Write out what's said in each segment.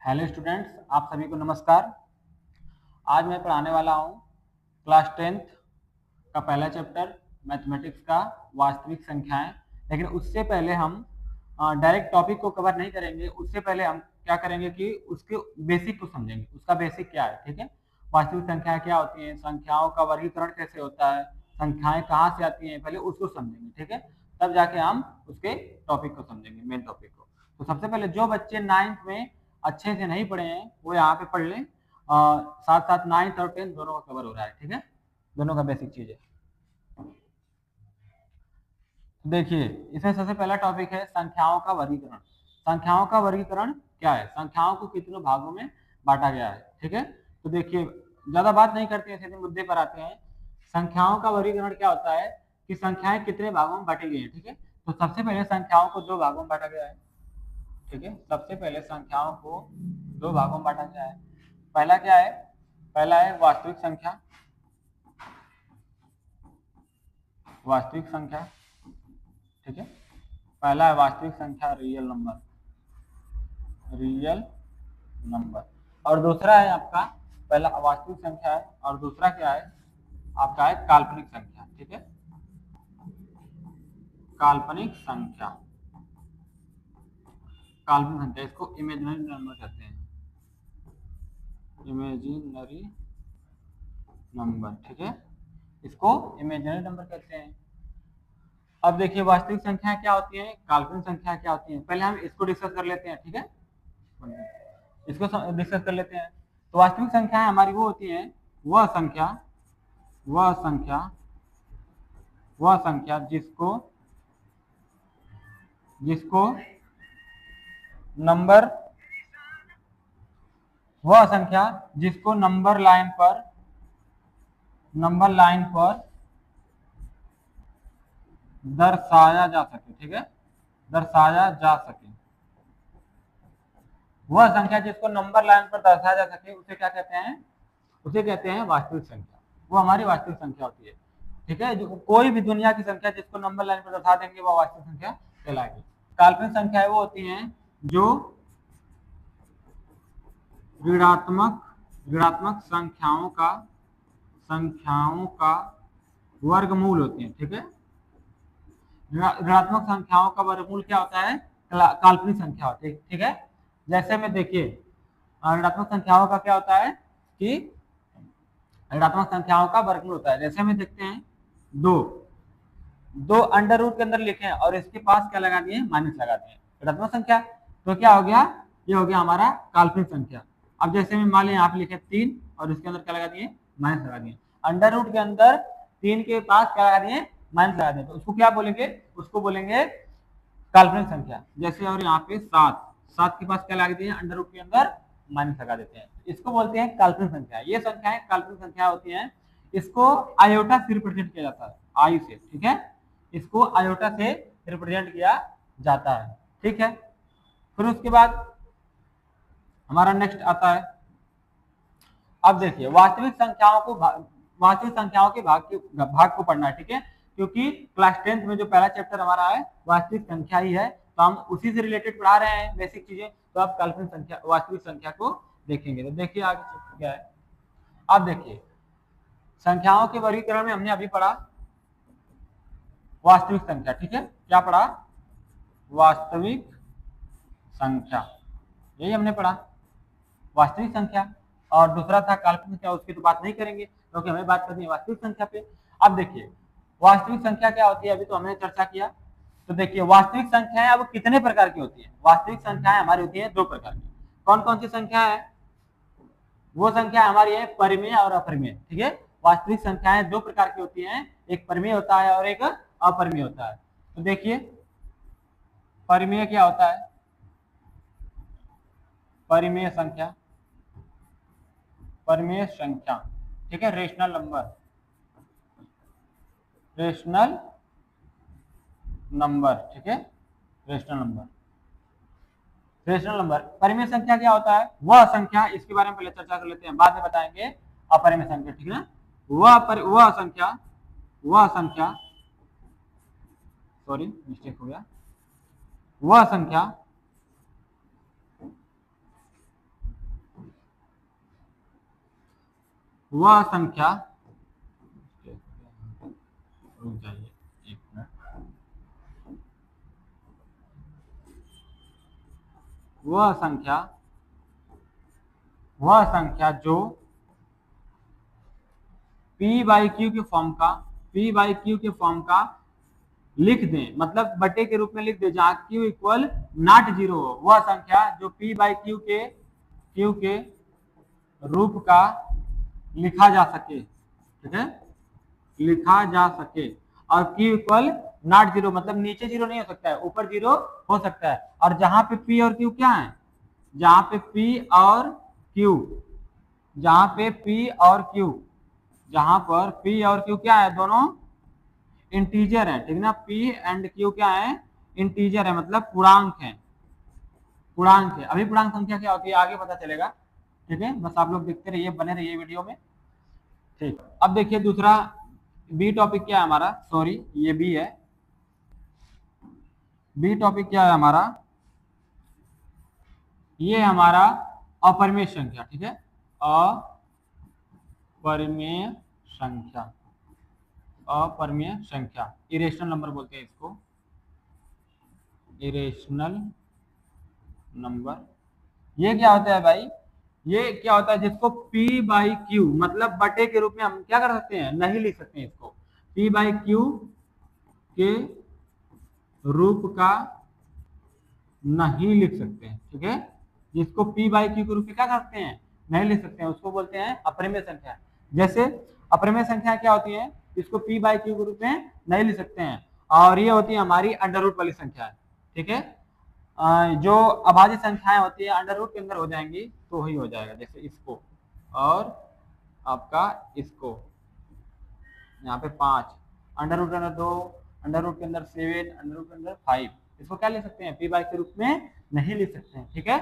Hello students, आप सभी को नमस्कार। आज मैं पढ़ाने वाला हूँ क्लास 10th का पहला चैप्टर मैथमेटिक्स का वास्तविक संख्याएं। लेकिन उससे पहले हम डायरेक्ट टॉपिक को कवर नहीं करेंगे। उससे पहले हम क्या करेंगे कि उसके बेसिक को समझेंगे, उसका बेसिक क्या है। ठीक है, वास्तविक संख्याएं क्या होती हैं, संख्याओं का वर्गीकरण कैसे होता है, संख्याएं कहाँ से आती हैं, पहले उसको समझेंगे। ठीक है, तब जाके हम उसके टॉपिक को समझेंगे, मेन टॉपिक को। तो सबसे पहले जो बच्चे 9th में अच्छे से नहीं पढ़े हैं वो यहाँ पे पढ़ लें। साथ साथ 9th और 10th दोनों का कवर हो रहा है। ठीक है, दोनों का बेसिक चीज है। देखिए, इसमें सबसे पहला टॉपिक है संख्याओं का वर्गीकरण। संख्याओं का वर्गीकरण क्या है, संख्याओं को कितने भागों में बांटा गया है। ठीक है, तो देखिए, ज्यादा बात नहीं करते हैं, सीधे मुद्दे पर आते हैं। संख्याओं का वर्गीकरण क्या होता है कि संख्याएं कितने भागों में बांटी गई है। ठीक है, तो सबसे पहले संख्याओं को दो भागों में बांटा गया है। ठीक है, सबसे पहले संख्याओं को दो भागों में बांटा गया है। पहला क्या है, पहला है वास्तविक संख्या। वास्तविक संख्या, ठीक है, पहला है वास्तविक संख्या, रियल नंबर, रियल नंबर। और दूसरा है आपका, पहला वास्तविक संख्या है और दूसरा क्या है आपका, है काल्पनिक संख्या। ठीक है, काल्पनिक संख्या, काल्पनिक संख्या, इसको इमेजिनरी नंबर कहते हैं, इमेजिनरी नंबर। ठीक है, इसको इमेजिनरी नंबर कहते हैं। अब देखिए, वास्तविक संख्या क्या होती है, काल्पनिक संख्या क्या होती है, पहले हम इसको डिस्कस कर लेते हैं। ठीक है, इसको डिस्कस कर लेते हैं। तो वास्तविक संख्याएं हमारी वो होती हैं, वह संख्या, वह संख्या, वह संख्या जिसको जिसको नंबर, वह संख्या जिसको नंबर लाइन पर दर्शाया जा सके। ठीक है, दर्शाया जा सके, वह संख्या जिसको नंबर लाइन पर दर्शाया जा सके उसे क्या कहते हैं, उसे कहते हैं वास्तविक संख्या। वो हमारी वास्तविक संख्या होती है। ठीक है, जो कोई भी दुनिया की संख्या जिसको नंबर लाइन पर दर्शा देंगे वह वास्तविक संख्या कहलाएगी। काल्पनिक संख्याएं वो होती हैं जो ऋणात्मक ऋणात्मक संख्याओं का वर्गमूल होती हैं। ठीक है, ऋणात्मक संख्याओं का वर्गमूल क्या होता है, काल्पनिक संख्या होती है। ठीक है, जैसे में देखिए, ऋणात्मक संख्याओं का क्या होता है कि ऋणात्मक संख्याओं का वर्गमूल होता है। जैसे में देखते हैं, दो दो अंडर रूट के अंदर लिखे हैं और इसके पास क्या लगा दिए, माइनस लगा दिए, ऋणात्मक संख्या। तो क्या हो गया, ये हो गया हमारा काल्पनिक संख्या। अब जैसे में मान लें यहाँ पे लिखे 3 और इसके अंदर क्या लगा दिए, माइनस लगा दिए। अंडर रूट के अंदर 3 के पास क्या लगा दिए, माइनस लगा दिए, तो उसको क्या बोलेंगे, उसको बोलेंगे काल्पनिक संख्या। जैसे और यहाँ पे 7 के पास क्या लगा दिए, अंडर रूट के अंदर माइनस लगा देते हैं, इसको बोलते हैं काल्पनिक संख्या। ये संख्याएं काल्पनिक संख्या होती हैं। इसको आयोटा से रिप्रेजेंट किया जाता है, आई से। ठीक है, इसको आयोटा से रिप्रेजेंट किया जाता है। ठीक है, फिर उसके बाद हमारा नेक्स्ट आता है, अब देखिए वास्तविक संख्याओं के भाग को पढ़ना है। ठीक है, क्योंकि क्लास 10th में जो पहला चैप्टर हमारा है वास्तविक संख्या ही है, तो हम उसी से रिलेटेड पढ़ा रहे हैं बेसिक चीजें। तो आप काल्पनिक संख्या, वास्तविक संख्या को देखेंगे। तो देखिए आगे चैप्टर क्या है। अब देखिए, संख्याओं के वर्गीकरण में हमने अभी पढ़ा वास्तविक संख्या। ठीक है, क्या पढ़ा, वास्तविक संख्या, यही हमने पढ़ा, वास्तविक संख्या। और दूसरा था काल्पनिक संख्या, उसकी तो बात नहीं करेंगे क्योंकि हमें बात करनी है वास्तविक संख्या पे। अब देखिए, वास्तविक संख्या क्या होती है, अभी तो हमने चर्चा किया। तो देखिए, वास्तविक संख्याएं अब कितने प्रकार की होती है, वास्तविक संख्याएं हमारी होती है 2 प्रकार की। कौन कौन सी संख्या है, वो संख्या हमारी है परिमेय और अपरिमेय। ठीक है, वास्तविक संख्याएं 2 प्रकार की होती हैं, एक परिमेय होता है और एक अपरिमेय होता है। तो देखिए, परिमेय क्या होता है, परिमेय संख्या, परिमेय संख्या, ठीक है, रेशनल नंबर, रेशनल नंबर। ठीक है, रेशनल नंबर, रेशनल नंबर। परिमेय संख्या क्या होता है, वह संख्या, इसके बारे में पहले चर्चा कर लेते हैं, बाद में बताएंगे अपरिमेय संख्या। ठीक है, वह संख्या सॉरी मिस्टेक हो गया, वह संख्या वह संख्या, रुक जाइए एक मिनट, वह संख्या जो P बाई क्यू के फॉर्म का लिख दें, मतलब बटे के रूप में लिख दें, जहां Q इक्वल नॉट जीरो हो, वह संख्या जो P बाई क्यू के रूप का लिखा जा सके, ठीक है, लिखा जा सके, और Q इक्वल नॉट जीरो, मतलब नीचे जीरो नहीं हो सकता है, ऊपर जीरो हो सकता है, और जहां पे P और Q क्या है, जहां पे P और Q, जहां पे P और Q, जहां पर P और Q क्या है, दोनों इंटीजर है, ठीक ना, P एंड Q क्या है, इंटीजर है, मतलब पूर्णांक है, अभी पूर्णांक संख्या क्या होती है आगे पता चलेगा, ठीक है, बस आप लोग देखते रहिए, बने रहिए वीडियो में, ठीक। अब देखिए दूसरा बी टॉपिक क्या है हमारा, सॉरी ये बी है, बी टॉपिक क्या है हमारा, ये हमारा अपरिमेय संख्या, ठीक है, अपरिमेय संख्या, इरेशनल नंबर बोलते हैं इसको, इरेशनल नंबर। ये क्या होता है भाई, ये क्या होता है, जिसको P बाई क्यू, मतलब बटे के रूप में हम क्या कर सकते हैं, नहीं लिख सकते हैं इसको, P बाई क्यू के रूप का नहीं लिख सकते हैं, ठीक है, जिसको P बाई क्यू के रूप में क्या कर सकते हैं, नहीं लिख सकते हैं, उसको बोलते हैं अपरिमेय संख्या। जैसे अपरिमेय संख्या क्या होती है, इसको P बाई क्यू के रूप में नहीं लिख सकते हैं, और ये होती है हमारी अंडर रूट वाली संख्या, ठीक है, जो अभाज्य संख्याएं होती है अंडर रूट के अंदर हो जाएंगी तो वही हो जाएगा, जैसे इसको और आपका इसको, यहाँ पे 5, अंडर रूट के अंदर 2, अंडर रूट के अंदर 7, अंडर रूट के अंदर 5, इसको क्या लिख सकते हैं, P बाई के रूप में नहीं लिख सकते हैं, ठीक है,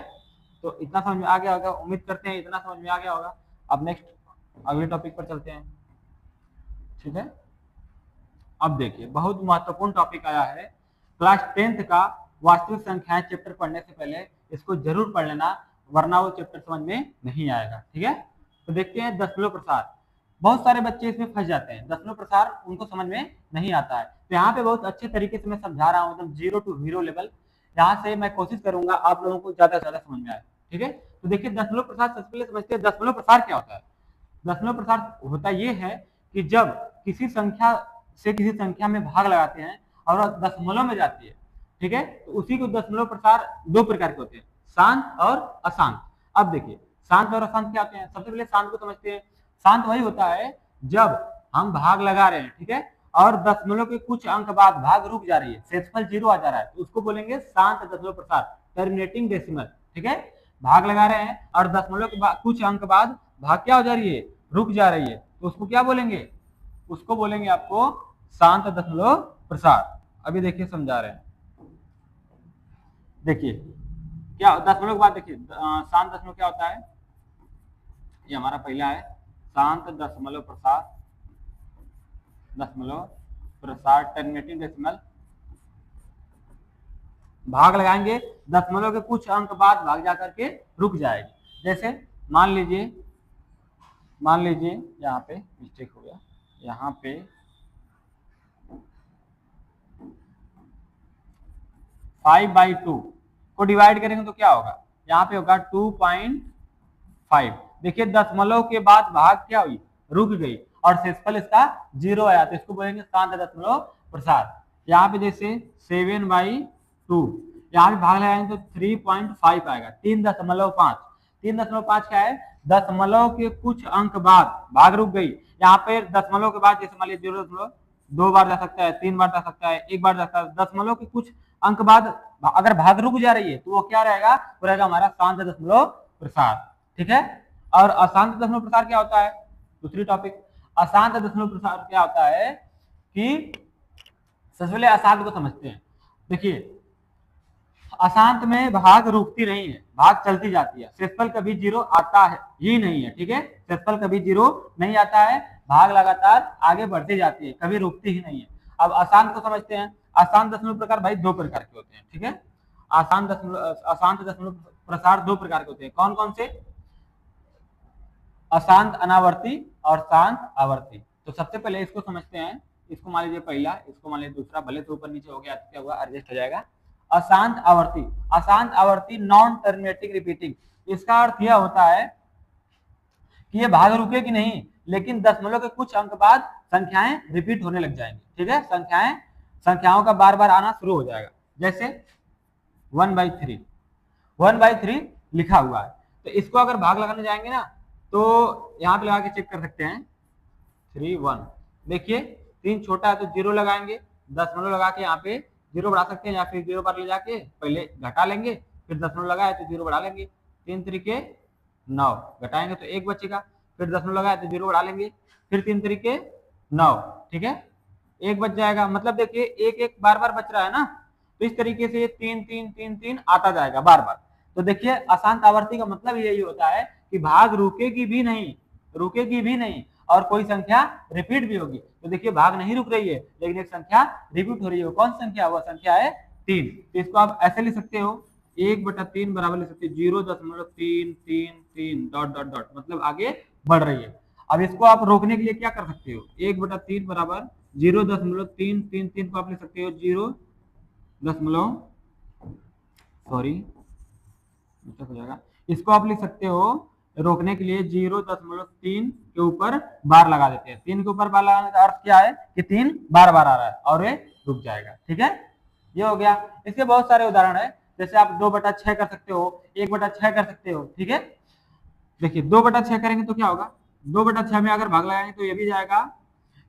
तो इतना समझ में आ गया होगा, उम्मीद करते हैं इतना समझ में आ गया होगा। अब नेक्स्ट अगले टॉपिक पर चलते हैं, ठीक है। अब देखिए बहुत महत्वपूर्ण टॉपिक आया है, क्लास 10th का वास्तविक संख्याएं चैप्टर पढ़ने से पहले इसको जरूर पढ़ लेना, वरना वो चैप्टर समझ में नहीं आएगा, ठीक है। तो देखते हैं दशमलव प्रसार, बहुत सारे बच्चे इसमें फंस जाते हैं, दशमलव प्रसार उनको समझ में नहीं आता है, तो यहाँ पे बहुत अच्छे तरीके से मैं समझा रहा हूँ, मतलब 0 to 0 लेवल, यहाँ से मैं कोशिश करूंगा आप लोगों को ज्यादा से ज्यादा समझ में आए, ठीक है। तो देखिए दशमलव प्रसार, सबसे पहले समझते हैं दशमलव प्रसार क्या होता है। दशमलव प्रसार होता ये है कि जब किसी संख्या से किसी संख्या में भाग लगाते हैं और दशमलव में जाती है, ठीक है, तो उसी को दशमलव प्रसार दो प्रकार के होते हैं, शांत और अशांत। अब देखिए शांत और अशांत क्या होते हैं, सबसे पहले शांत को समझते हैं। शांत वही होता है जब हम भाग लगा रहे हैं, ठीक है, और दशमलव के कुछ अंक बाद भाग रुक जा रही है, शेषफल 0 आ जा रहा है, तो उसको बोलेंगे शांत दशमलव प्रसार, टर्मिनेटिंग डेसिमल, ठीक है, भाग लगा रहे हैं और दशमलव के बाद कुछ अंक बाद भाग क्या हो जा रही है, रुक जा रही है, तो उसको क्या बोलेंगे, उसको बोलेंगे आपको शांत दशमलव प्रसार। अभी देखिए समझा रहे हैं, देखिए क्या दशमलव के बाद देखिए शांत दशमलव क्या होता है, ये हमारा पहला है शांत दशमलव प्रसार टर्मिनेटिंग डेसिमल, भाग लगाएंगे दशमलव के कुछ अंक बाद भाग जाकर के रुक जाएगी। जैसे मान लीजिए यहाँ पे मिस्टेक हो गया, यहाँ पे 5/2 को डिवाइड करेंगे तो क्या होगा, यहाँ पे होगा 2.5। देखिए दशमलव के बाद भाग क्या हुई, रुक गई और शेषफल इसका 0 आया, तो इसको बोलेंगे शांत दशमलव प्रसार। यहाँ पे जैसे 7/2, यहाँ पे भाग लगाएंगे तो 3.5 आएगा, 3.5। 3.5 क्या है, दशमलव के कुछ अंक बाद भाग रुक गई, यहाँ पे दशमलव के बाद जैसे मान लीजिए 0.2 बार जा सकता है, 3 बार जा सकता है, 1 बार जा सकता है, दशमलव के कुछ अंक बाद अगर भाग रुक जा रही है तो वो क्या रहेगा, वो रहेगा हमारा शांत दशमलव प्रसार, ठीक है। और अशांत दशमलव प्रसार क्या होता है, दूसरी टॉपिक, अशांत दशमलव प्रसार क्या होता है कि सबसे पहले अशांत को समझते हैं। देखिए अशांत में भाग रुकती नहीं है, भाग चलती जाती है, शेषफल कभी 0 आता है ही नहीं है, ठीक है, शेषफल कभी 0 नहीं आता है, भाग लगातार आगे बढ़ती जाती है, कभी रुकती ही नहीं है। अब अशांत को समझते हैं। अशांत दशमलव प्रकार भाई दो प्रकार के होते हैं, ठीक है, अशांत दशमलव प्रसार दो प्रकार के होते हैं, कौन कौन से, अशांत अनावर्ती और शांत आवर्ती। तो सबसे पहले इसको समझते हैं, इसको मान लीजिए पहला, इसको मान लीजिए दूसरा, भले तो ऊपर नीचे हो गया तो क्या हुआ, एडजस्ट हो जाएगा। अशांत आवर्ती, अशांत आवर्ती नॉन टर्मिनेटिंग रिपीटिंग, इसका अर्थ यह होता है कि ये भाग रुकेगी नहीं, लेकिन दशमलव के कुछ अंक बाद संख्याएं रिपीट होने लग जाएंगी। ठीक है, संख्याओं का बार बार आना शुरू हो जाएगा। जैसे 1/3, 1/3 लिखा हुआ है, तो इसको अगर भाग लगाने जाएंगे ना, तो यहाँ पे लगा के चेक कर सकते हैं 3 1। देखिए 3 छोटा है तो 0 लगाएंगे, दशमलव लगा के यहाँ पे 0 बढ़ा सकते हैं, या फिर 0 पर ले जाके पहले घटा लेंगे, फिर दशमलव लगाए तो 0 बढ़ा लेंगे। 3 तरीके 9, घटाएंगे तो 1 बचेगा, फिर दशमलव लगाए तो 0 बढ़ा लेंगे, फिर 3 तरीके 9। ठीक है, 1 बच जाएगा। मतलब देखिए 1 1 बार बार बच रहा है ना, तो इस तरीके से 3 3 3 3 आता जाएगा बार बार। तो देखिए अशांत आवर्ती का मतलब यही होता है कि भाग रुकेगी भी नहीं और कोई संख्या रिपीट भी होगी। तो देखिए भाग नहीं रुक रही है, लेकिन एक संख्या रिपीट हो रही है। कौन संख्या? वह संख्या है 3। तो इसको आप ऐसे लिख सकते हो, 1/3 बराबर लिख सकते हो 0.333 डॉट डॉट डॉट, मतलब आगे बढ़ रही है। अब इसको आप रोकने के लिए क्या कर सकते हो, 1/3 बराबर 0.333 को आप लिख सकते हो 0 हो जाएगा। इसको आप लिख सकते हो रोकने के लिए 0.3 के ऊपर बार लगा देते हैं। 3 के ऊपर बार लगाने का अर्थ क्या है कि 3 बार बार आ रहा है और ये रुक जाएगा। ठीक है, ये हो गया। इसके बहुत सारे उदाहरण है, जैसे आप 2/6 कर सकते हो, 1/6 कर सकते हो। ठीक है, देखिए 2/6 करेंगे तो क्या होगा, 2/6 में अगर भाग लगाएंगे तो ये भी जाएगा,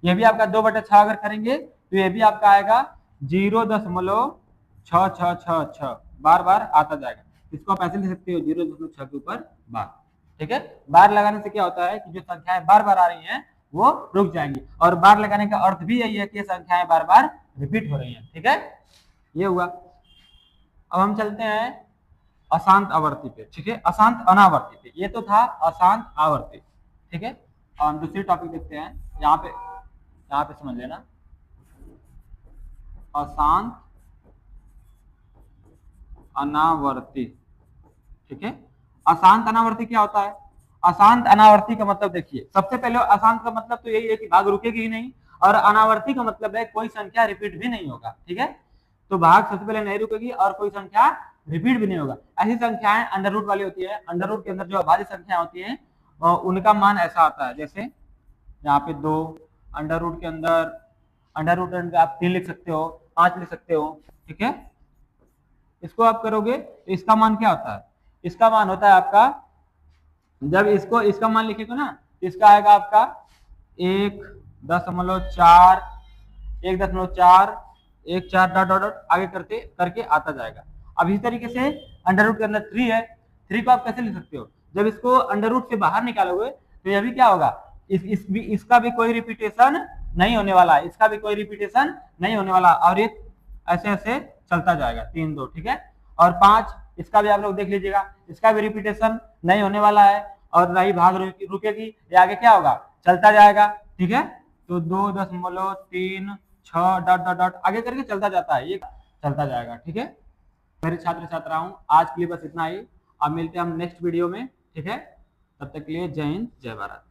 ये भी आपका 2/6 अगर करेंगे तो ये भी आपका आएगा 0.6666 बार बार आता जाएगा। इसको आप ऐसे लिख सकते हो 0.6 के ऊपर बार। ठीक है, बार लगाने से क्या होता है कि जो संख्याएं बार बार आ रही हैं वो रुक जाएंगी, और बार लगाने का अर्थ भी यही है कि संख्याएं बार बार रिपीट हो रही हैं। ठीक है, ये हुआ। अब हम चलते हैं अशांत आवर्ती पे। ठीक है, अशांत अनावर्ती पे। ये तो था अशांत आवर्ती। ठीक है, अब हम दूसरी टॉपिक देखते हैं। यहाँ पे समझ लेना, अशांत अनावर्ती। ठीक है, अशांत अनावर्ती क्या होता है? अशांत अनावर्ती का मतलब देखिए, सबसे पहले अशांत का मतलब तो यही है कि भाग रुकेगी ही नहीं, और अनावर्ती का मतलब है कोई संख्या रिपीट भी नहीं होगा। ठीक है, तो भाग सबसे पहले नहीं रुकेगी और कोई संख्या रिपीट भी नहीं होगा। ऐसी संख्याएं अंडर रूट वाली होती है। अंडर रूट के अंदर जो अभाज्य संख्या होती है उनका मान ऐसा आता है, जैसे यहाँ पे 2, अंडर रूट के अंदर अंडर रूट आप 3 लिख सकते हो, 5 लिख सकते हो। ठीक है, इसको आप करोगे तो इसका मान क्या होता है? इसका मान होता है आपका, जब इसका मान लिखेगा ना, इसका आएगा आपका 1.4 1.4 डॉट डॉट डॉट आगे करके आता जाएगा। अब इस तरीके से अंडर रूट के अंदर 3 है, 3 को आप कैसे लिख सकते हो? जब इसको अंडर रूट से बाहर निकालोगे तो यह भी क्या होगा, इसका भी कोई रिपीटेशन नहीं होने वाला है, इसका भी कोई रिपीटेशन नहीं होने वाला, और ये ऐसे ऐसे चलता जाएगा 3 2। ठीक है, और 5 इसका भी आप लोग देख लीजिएगा, इसका भी रिपीटेशन नहीं होने वाला है और ना ही भाग रुकेगी, ये आगे क्या होगा, चलता जाएगा। ठीक है, तो 2.36 डॉट डॉट डॉट आगे करके चलता जाता है, ये चलता जाएगा। ठीक है, मेरे छात्र छात्राओं, आज के लिए बस इतना ही। अब मिलते हैं हम नेक्स्ट वीडियो में। ठीक है, तब तक के लिए जय हिंद, जय भारत।